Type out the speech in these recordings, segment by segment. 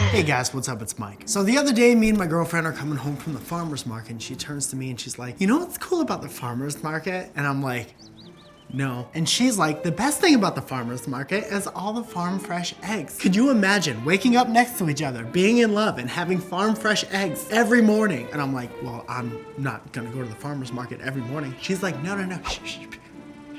Hey guys, what's up? It's Mike. So the other day, me and my girlfriend are coming home from the farmer's market and she turns to me and she's like, you know what's cool about the farmer's market? And I'm like, no. And she's like, the best thing about the farmer's market is all the farm fresh eggs. Could you imagine waking up next to each other, being in love and having farm fresh eggs every morning? And I'm like, well, I'm not gonna go to the farmer's market every morning. She's like, no. Shh, shh.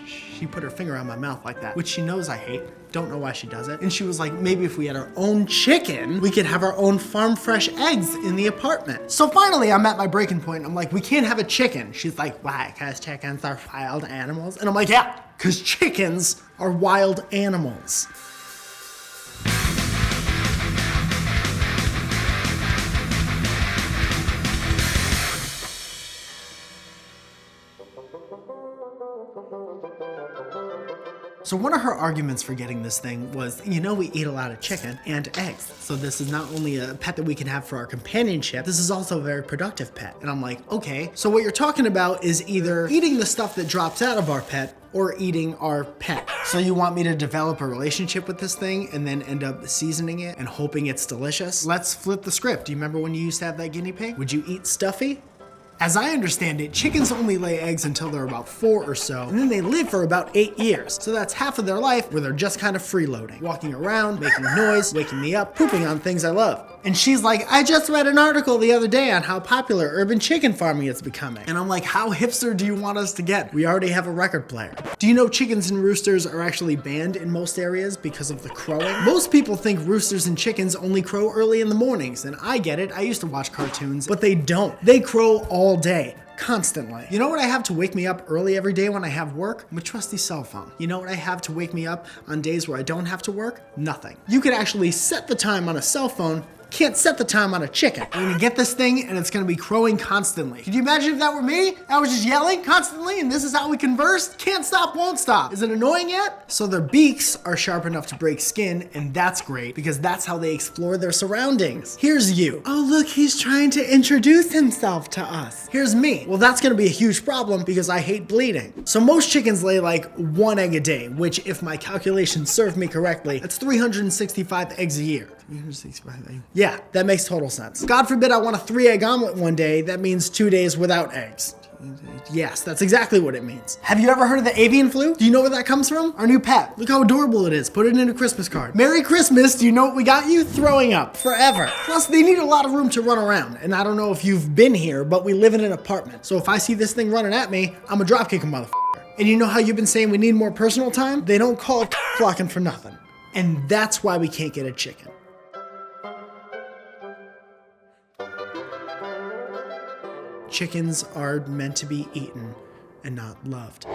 She put her finger on my mouth like that, which she knows I hate. Don't know why she does it. And she was like, maybe if we had our own chicken, we could have our own farm fresh eggs in the apartment. So finally, I'm at my breaking point. I'm like, we can't have a chicken. She's like, why? Because chickens are wild animals? And I'm like, yeah, because chickens are wild animals. So one of her arguments for getting this thing was, you know, we eat a lot of chicken and eggs. So this is not only a pet that we can have for our companionship, this is also a very productive pet. And I'm like, okay, so what you're talking about is either eating the stuff that drops out of our pet or eating our pet. So you want me to develop a relationship with this thing and then end up seasoning it and hoping it's delicious? Let's flip the script. Do you remember when you used to have that guinea pig? Would you eat Stuffy? As I understand it, chickens only lay eggs until they're about 4 or so, and then they live for about 8 years. So that's half of their life where they're just kind of freeloading, walking around, making noise, waking me up, pooping on things I love. And she's like, I just read an article the other day on how popular urban chicken farming is becoming. And I'm like, how hipster do you want us to get? We already have a record player. Do you know chickens and roosters are actually banned in most areas because of the crowing? Most people think roosters and chickens only crow early in the mornings, and I get it. I used to watch cartoons, but they don't. They crow all day. Constantly. You know what I have to wake me up early every day when I have work? My trusty cell phone. You know what I have to wake me up on days where I don't have to work? Nothing. You could actually set the time on a cell phone, can't set the time on a chicken. I'm gonna get this thing and it's gonna be crowing constantly. Could you imagine if that were me? I was just yelling constantly and this is how we converse? Can't stop, won't stop. Is it annoying yet? So their beaks are sharp enough to break skin, and that's great because that's how they explore their surroundings. Here's you. Oh look, he's trying to introduce himself to us. Here's me. Well, that's gonna be a huge problem because I hate bleeding. So most chickens lay like 1 egg a day, which if my calculations serve me correctly, that's 365 eggs a year. 365 eggs. Yeah, that makes total sense. God forbid I want a 3-egg omelet one day, that means 2 days without eggs. Yes, that's exactly what it means. Have you ever heard of the avian flu? Do you know where that comes from? Our new pet. Look how adorable it is. Put it in a Christmas card. Merry Christmas, do you know what we got you? Throwing up, forever. Plus, they need a lot of room to run around. And I don't know if you've been here, but we live in an apartment. So if I see this thing running at me, I'm a dropkick a motherfucker. And you know how you've been saying we need more personal time? They don't call it flocking for nothing. And that's why we can't get a chicken. Chickens are meant to be eaten and not loved.